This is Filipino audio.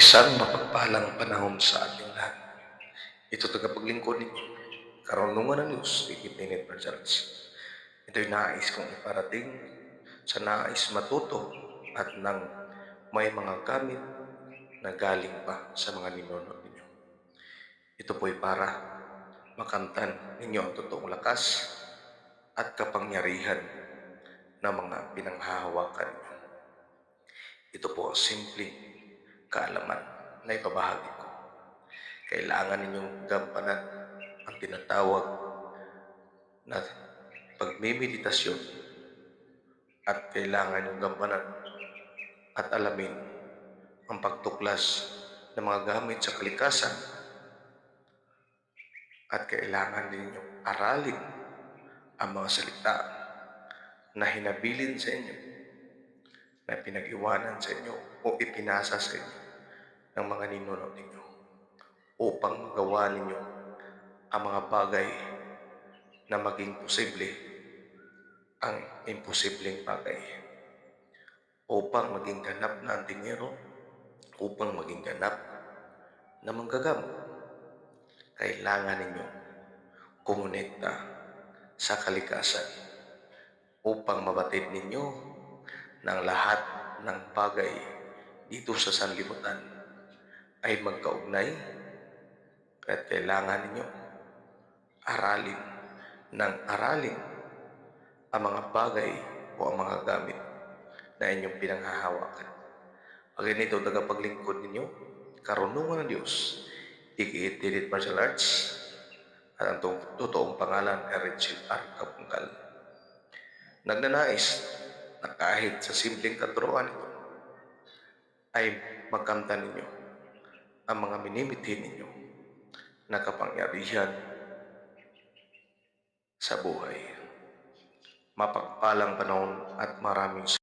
Isang mapagpalang panahon sa ating lahat. Ito tagapaglingkod ninyo, karunungan ng Diyos, Ikitinit Marshals. Ito'y nais kong iparating sa nais matuto at nang may mga gamit na galing pa sa mga ninuno ninyo. Ito po'y para makamtan ninyo ang totoong lakas at kapangyarihan na mga pinanghahawakan ninyo. Ito po ang simpleng kaalaman na ipabahagi ko. Kailangan ninyong gampanan ang tinatawag na pagmimeditasyon at kailangan ninyong gampanan at alamin ang pagtuklas ng mga gamit sa kalikasan at kailangan ninyong aralin ang mga salita na hinabilin sa inyo, na pinag-iwanan sa inyo o ipinasa sa inyo ng mga ninuno ninyo upang magawa ninyo ang mga bagay na maging posible ang imposibleng bagay, upang maging ganap na antingero, upang maging ganap na manggagamot. Kailangan ninyo kumonekta sa kalikasan upang mabatid ninyo ng lahat ng bagay dito sa sanlibutan ay magkaugnay, at kailangan ninyo aralin ang mga bagay o ang mga gamit na inyong pinanghahawakan. Ang ganito tagapaglingkod ninyo, karunungan ng Diyos, Ikitinit Martial Arts, at ang totoong pangalan ay Richard R. Kapungkal. Nagnanais na kahit sa simpleng katuruan ito ay magkamtan ninyo ang mga minimithi ninyo na kapangyarihan sa buhay. Mapagpalang panahon at maraming